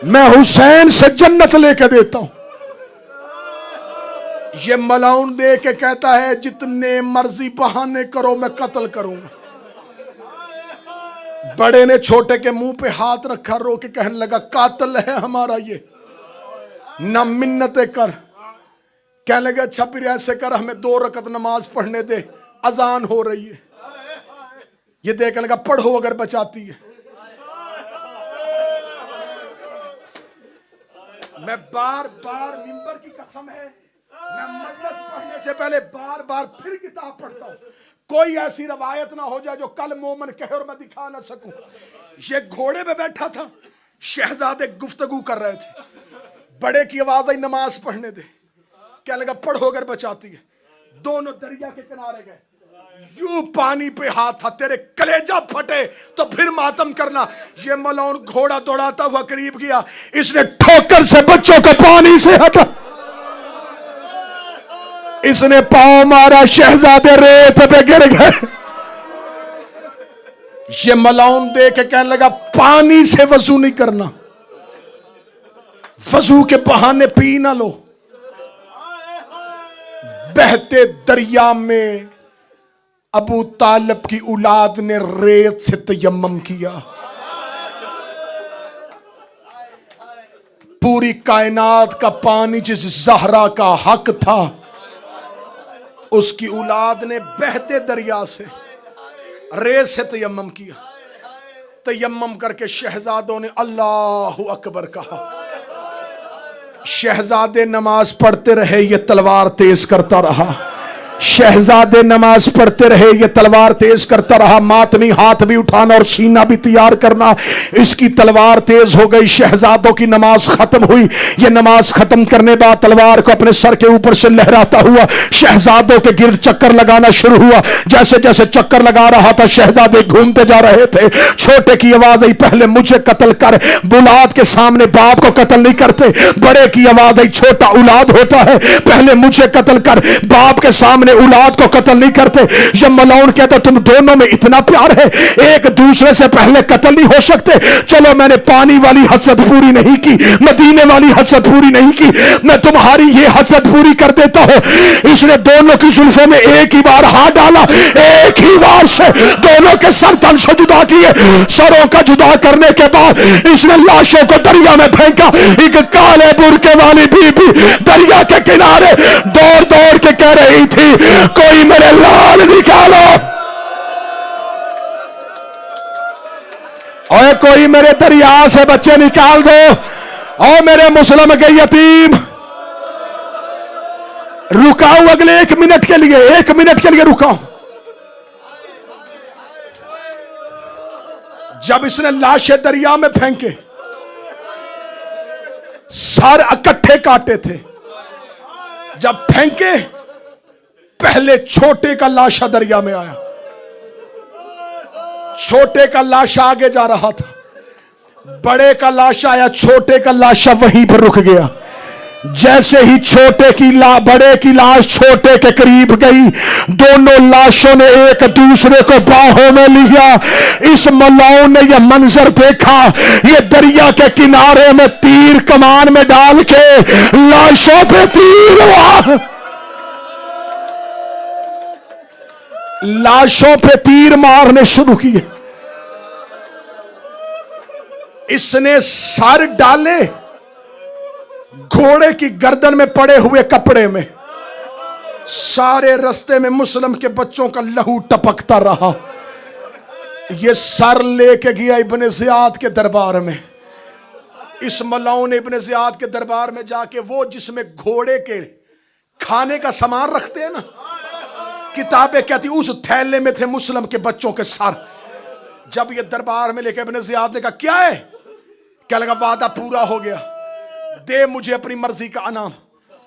मैं हुसैन से जन्नत लेके देता हूं। ये मलाउन दे के कहता है जितने मर्जी बहाने करो मैं कत्ल करूंगा। बड़े ने छोटे के मुंह पे हाथ रखा, रो के कहने लगा कातिल है हमारा ये, ना मिन्नतें कर। कहने लगा अच्छा फिर ऐसे कर, हमें 2 रकत नमाज पढ़ने दे, अजान हो रही है। ये देखने लगा पढ़ो अगर बचाती है। मैं बार बार मिंबर की कसम है, मैं मजलिस पढ़ने से पहले बार बार फिर किताब पढ़ता हूं। कोई ऐसी रवायत ना हो जाए जो कल मोमन कहे और मैं दिखा ना सकूं। ये घोड़े पे बैठा था, शहजादे गुफ्तगू कर रहे थे। बड़े की आवाज आई नमाज पढ़ने दे। क्या लगा पढ़ो अगर बचाती है। दोनों दरिया के किनारे गए, यूं पानी पे हाथ था, तेरे कलेजा फटे तो फिर मातम करना। ये मलौन घोड़ा दौड़ाता हुआ करीब गया, इसने ठोकर से बच्चों को पानी से हटा, इसने पांव मारा, शहजादे रेत पे गिर गए। ये मलाउन दे के कहने लगा पानी से वजू नहीं करना, वजू के बहाने पी ना लो। बहते दरिया में अबू तालिब की औलाद ने रेत से तयम्मुम किया। पूरी कायनात का पानी जिस ज़हरा का हक था, उसकी औलाद ने बहते दरिया से रेत से तयम्मुम किया। तयम्मुम करके शहजादों ने अल्लाहु अकबर कहा। शहजादे नमाज पढ़ते रहे, ये तलवार तेज करता रहा। शहजादे नमाज पढ़ते रहे, ये तलवार तेज करता रहा। मातमी हाथ भी उठाना और सीना भी तैयार करना, इसकी तलवार तेज हो गई। शहजादों की नमाज खत्म हुई। ये नमाज खत्म करने बाद तलवार को अपने सर के ऊपर से लहराता हुआ शहजादों के गिर्द चक्कर लगाना शुरू हुआ। जैसे जैसे चक्कर लगा रहा था शहजादे घूमते जा रहे थे। छोटे की आवाज आई पहले मुझे कत्ल कर। बुलाद के सामने बाप को कत्ल नहीं करते। बड़े की आवाज आई छोटा औलाद होता है, पहले मुझे कत्ल कर। बाप के सामने औलाद को कत्ल नहीं करते। जब मलाउन कहता तुम दोनों में इतना प्यार है, एक दूसरे से पहले कत्ल नहीं हो सकते। चलो मैंने पानी वाली हसरत पूरी नहीं की, मदीने वाली हसरत पूरी नहीं की, मैं तुम्हारी ये हसरत पूरी कर देता हूं। इसने दोनों की जुल्फों में एक ही बार हाथ डाला, एक ही बार से दोनों के सर तन से जुदा किए। सरों का जुदा करने के बाद इसने लाशों को दरिया में फेंका। एक काले बुरके वाली बीबी दरिया के किनारे दौड़ दौड़ के कह रही थी कोई मेरे लाल निकालो, और कोई मेरे दरिया से बच्चे निकाल दो, और मेरे मुस्लिम के यतीम। रुकाओ अगले 1 मिनट के लिए, 1 मिनट के लिए रुकाओ। जब इसने लाशें दरिया में फेंके, सर इकट्ठे काटे थे। जब फेंके, पहले छोटे का लाशा दरिया में आया, छोटे का लाशा आगे जा रहा था, बड़े का लाशा आया, छोटे का लाशा वहीं पर रुक गया। जैसे ही बड़े की लाश छोटे के करीब गई, दोनों लाशों ने एक दूसरे को बाहों में लिया। इस मलाओं ने यह मंजर देखा, ये दरिया के किनारे में तीर कमान में डाल के लाशों पे तीर हुआ, लाशों पे तीर मारने शुरू किए। इसने सर डाले घोड़े की गर्दन में पड़े हुए कपड़े में, सारे रास्ते में मुस्लिम के बच्चों का लहू टपकता रहा। ये सर लेके गया इब्ने ज़ियाद के दरबार में। इस मलाओं ने इब्ने ज़ियाद के दरबार में जाके, वो जिसमें घोड़े के खाने का सामान रखते हैं ना, किताबें कहती उस थैले में थे मुस्लिम के बच्चों के सर। जब ये दरबार में लेके इब्ने ज़ियाद ने कहा क्या है, क्या लगा वादा पूरा हो गया, दे मुझे अपनी मर्जी का अनाम।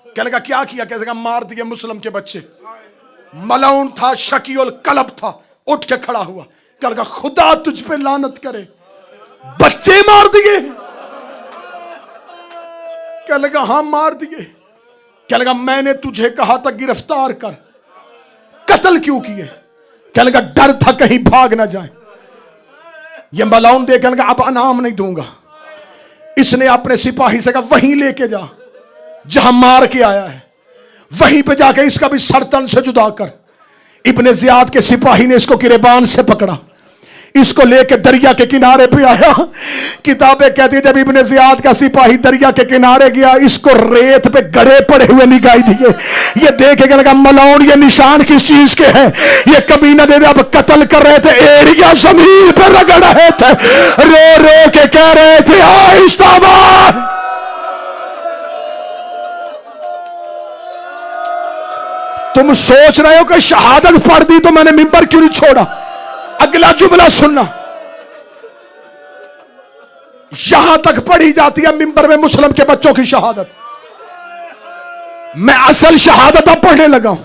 क्या लगा क्या किया, कैसे लगा मार दिए मुस्लिम के बच्चे। मलाउन था, शकीउल कलब था, उठ के खड़ा हुआ। क्या लगा खुदा तुझ पे लानत करे, बच्चे मार दिए। क्या लगा हाँ मार दिए। क्या लगा मैंने तुझे कहा था गिरफ्तार कर, कत्ल क्यों किए। क्या लगा डर था कहीं भाग ना जाए। ये मलाउन देख लगा अब अनाम नहीं दूंगा। इसने अपने सिपाही से कहा वहीं लेके जा जहां मार के आया है, वहीं पे जाके इसका भी सर तन से जुदा कर। इब्ने ज़ियाद के सिपाही ने इसको गिरेबान से पकड़ा, इसको लेके दरिया के किनारे पे आया। किताबें कहती है जब इब्ने ज़ियाद का सिपाही दरिया के किनारे गया, इसको रेत पे गड़े पड़े हुए दिखाई दिए। ये देखेगा लगा मलाउन ये निशान किस चीज के हैं, ये कभी ना दे दे। अब कत्ल कर रहे थे, एड़िया जमीन पर रगड़ रहे थे, रो रो के कह रहे थे आहिस्ता मार। तुम सोच रहे हो कि शहादत पढ़ दी तो मैंने मिंबर क्यों नहीं छोड़ा। अगला जुमला सुनना, यहां तक पढ़ी जाती है मिंबर में मुस्लिम के बच्चों की शहादत। मैं असल शहादत अब पढ़ने लगा हूं।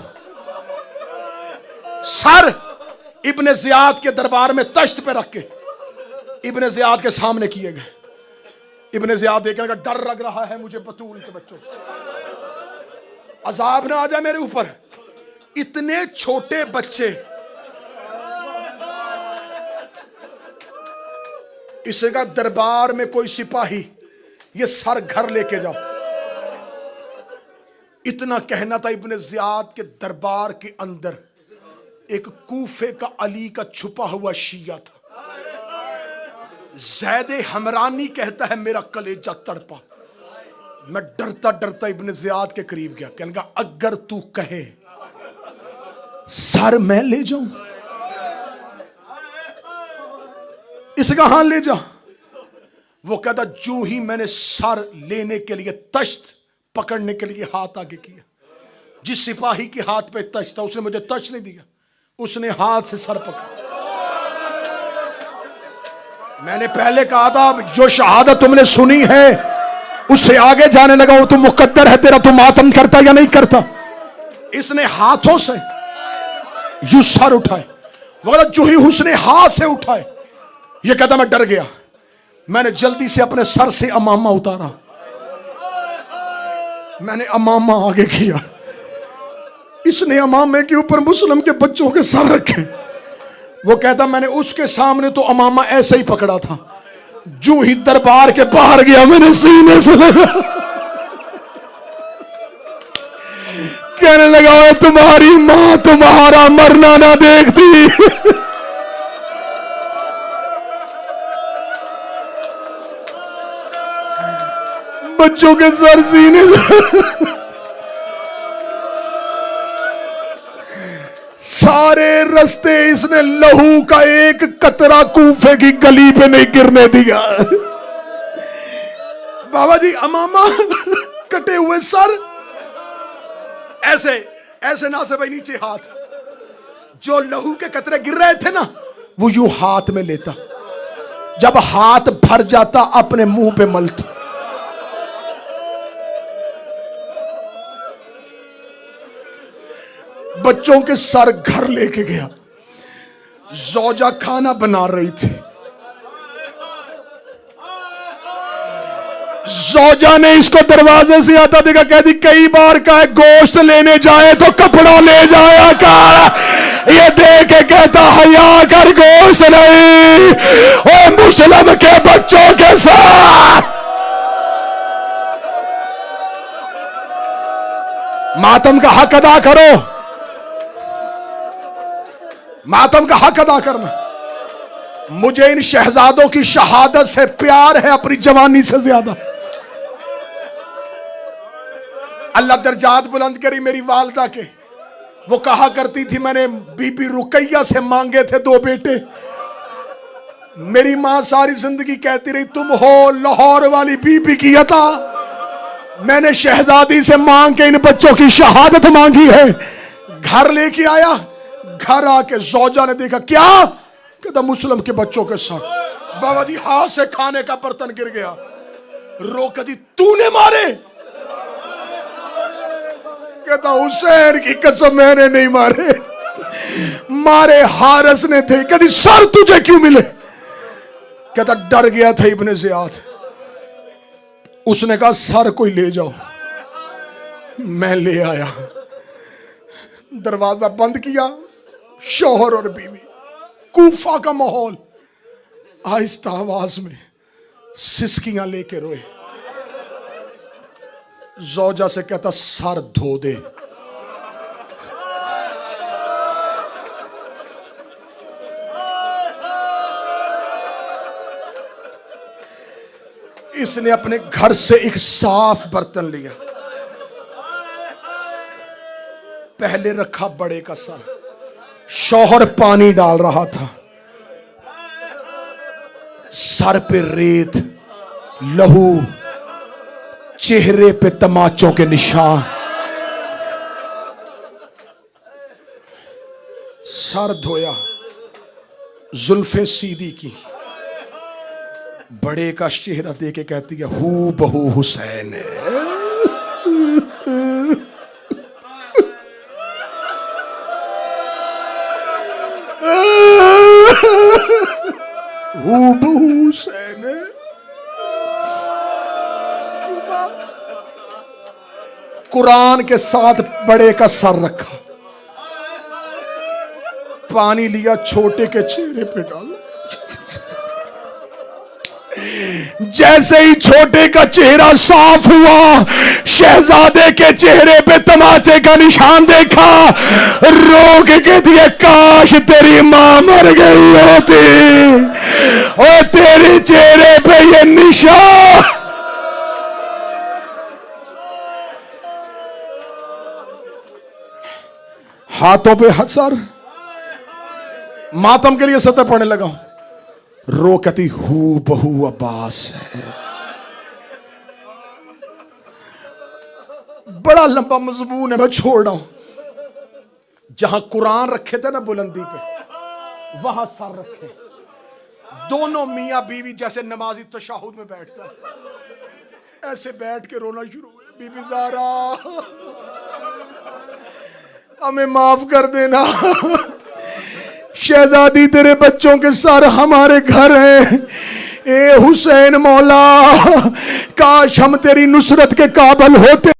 सर इब्ने ज़ियाद के दरबार में तश्त पे रख के इब्ने ज़ियाद के सामने किए गए। इब्ने ज़ियाद देखेगा डर लग रहा है मुझे बतूल के बच्चों, अजाब ना आ जाए मेरे ऊपर। इतने छोटे बच्चे, इसे का दरबार में कोई सिपाही ये सर घर लेके जाओ। इतना कहना था इब्ने ज़ियाद के दरबार के अंदर एक कूफे का अली का छुपा हुआ शिया था। ज़ैद हमरानी कहता है मेरा कलेजा तड़पा। मैं डरता डरता इब्ने ज़ियाद के करीब गया। कहने लगा अगर तू कहे सर मैं ले जाऊं, इसका हां ले जा। वो कहता जो ही मैंने सर लेने के लिए तश्त पकड़ने के लिए हाथ आगे किया, जिस सिपाही के हाथ पे तश्त था उसने मुझे तश्त नहीं दिया, उसने हाथ से सर पकड़ा। मैंने पहले कहा था जो शहादत तुमने सुनी है उससे आगे जाने लगा, वो तो मुकद्दर है तेरा, तू मातम करता या नहीं करता। इसने हाथों से यू सर उठाए, वो जो ही उसने हाथ से उठाए, ये कहता मैं डर गया। मैंने जल्दी से अपने सर से अमामा उतारा, मैंने अमामा आगे किया। इसने अमामे के ऊपर मुस्लिम के बच्चों के सर रखे। वो कहता मैंने उसके सामने तो अमामा ऐसे ही पकड़ा था, जो ही दरबार के बाहर गया मैंने सीने से लगा। कहने लगा तुम्हारी मां तुम्हारा मरना ना देखती। बच्चों के सर सीने से सारे रास्ते इसने लहू का एक कतरा कूफे की गली पे नहीं गिरने दिया। बाबा जी अमामा कटे हुए सर, ऐसे ऐसे ना से भाई नीचे हाथ, जो लहू के कतरे गिर रहे थे ना वो यूं हाथ में लेता, जब हाथ भर जाता अपने मुंह पे मलता। बच्चों के सर घर लेके गया। जौजा खाना बना रही थी। जौजा ने इसको दरवाजे से आता देखा, कहती कई बार का है गोश्त लेने जाए तो कपड़ा ले जाया कर। ये देख के कहता हया कर, गोश्त नहीं, ओ मुस्लिम के बच्चों के साथ मातम का हक अदा करो। मातम का हक अदा करना। मुझे इन शहजादों की शहादत से प्यार है अपनी जवानी से ज्यादा। अल्लाह दर्जात बुलंद करी मेरी वालदा के। वो कहा करती थी मैंने बीबी रुकैया से मांगे थे 2 बेटे। मेरी मां सारी जिंदगी कहती रही तुम हो लाहौर वाली बीबी की अता, मैंने शहजादी से मांग के इन बच्चों की शहादत मांगी है। घर लेके आया, घर आके जौजा ने देखा क्या, कहता मुस्लिम के बच्चों के साथ। बाबा जी हाथ से खाने का बर्तन गिर गया। रो कहती तूने मारे? कहता हुसैन की कसम मैंने नहीं मारे, मारे हारिस ने थे। कहती सर तुझे क्यों मिले? कहता डर गया था इब्ने ज़ियाद। उसने कहा सर कोई ले जाओ। मैं ले आया। दरवाजा बंद किया। शौहर और बीवी, कूफा का माहौल, आहिस्ता आवाज में सिसकियां लेके रोए। जौजा से कहता सर धो दे। इसने अपने घर से एक साफ बर्तन लिया, पहले रखा बड़े का सर। शौहर पानी डाल रहा था, सर पे रेत, लहू, चेहरे पे तमाचों के निशान। सर धोया, जुल्फे सीधी की, बड़े का चेहरा देके कहती है हू बहू हुसैन है। हू बहू हुसैन है। कुरान के साथ बड़े का सर रखा, पानी लिया, छोटे के चेहरे पे डाला। जैसे ही छोटे का चेहरा साफ हुआ, शहजादे के चेहरे पे तमाचे का निशान देखा। रोक के दिए काश तेरी मां मर गई होती और तेरे चेहरे पे ये निशान। हाथों पे हसर, मातम के लिए सतह पड़ने लगा। रो कहती हू बहू अब्बास है। बड़ा लंबा मजमून है, मैं छोड़ रहा हूं। जहां कुरान रखे थे ना बुलंदी पे, वहां सर रखे। दोनों मियां बीवी जैसे नमाजी तशहुद में बैठता है, ऐसे बैठ के रोना शुरू हुए। बीबी ज़ारा हमें माफ कर देना, शहजादी तेरे बच्चों के सर हमारे घर हैं। ए हुसैन मौला, काश हम तेरी नुसरत के काबिल होते।